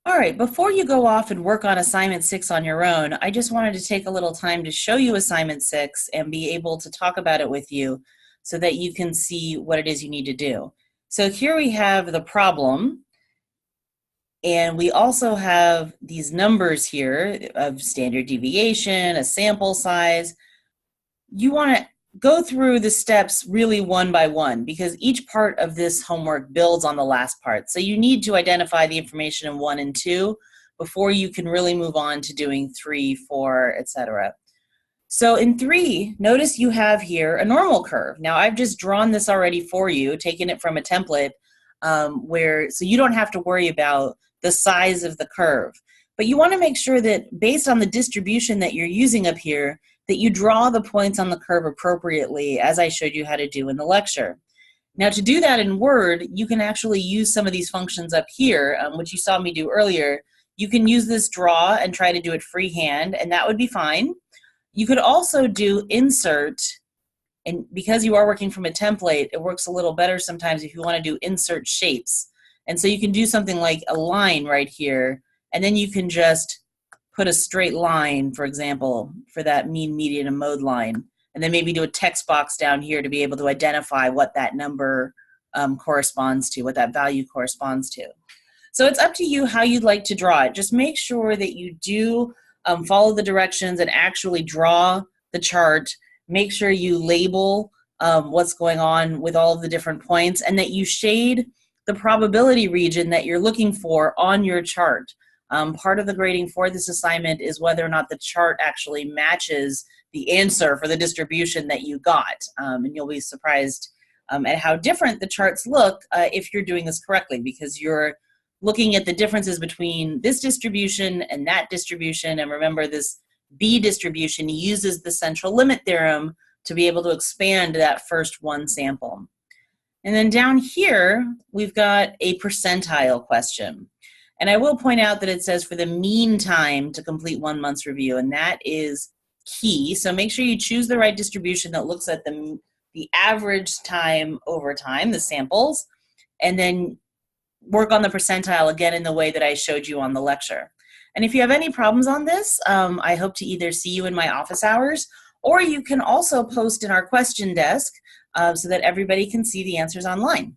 All right, before you go off and work on assignment 6 on your own, I just wanted to take a little time to show you assignment 6 and be able to talk about it with you so that you can see what it is you need to do. So here we have the problem, and we also have these numbers here of standard deviation, a sample size. You want to go through the steps really one by one because each part of this homework builds on the last part. So you need to identify the information in 1 and 2 before you can really move on to doing 3, 4, etc. So in 3, notice you have here a normal curve. Now I've just drawn this already for you, taken it from a template so you don't have to worry about the size of the curve. But you want to make sure that based on the distribution that you're using up here, that you draw the points on the curve appropriately, as I showed you how to do in the lecture. Now to do that in Word, you can actually use some of these functions up here, which you saw me do earlier. You can use this draw and try to do it freehand, and that would be fine. You could also do insert, and because you are working from a template, it works a little better sometimes if you want to do insert shapes. And so you can do something like a line right here, and then you can just put a straight line, for example, for that mean, median, and mode line, and then maybe do a text box down here to be able to identify what that number corresponds to, what that value corresponds to. So it's up to you how you'd like to draw it. Just make sure that you do follow the directions and actually draw the chart. Make sure you label what's going on with all of the different points, and that you shade the probability region that you're looking for on your chart. Part of the grading for this assignment is whether or not the chart actually matches the answer for the distribution that you got. And you'll be surprised at how different the charts look if you're doing this correctly, because you're looking at the differences between this distribution and that distribution. And remember, this B distribution uses the central limit theorem to be able to expand that first one sample. And then down here, we've got a percentile question. And I will point out that it says for the mean time to complete 1 month's review, and that is key. So make sure you choose the right distribution that looks at the average time over time, the samples, and then work on the percentile again in the way that I showed you on the lecture. And if you have any problems on this, I hope to either see you in my office hours, or you can also post in our question desk so that everybody can see the answers online.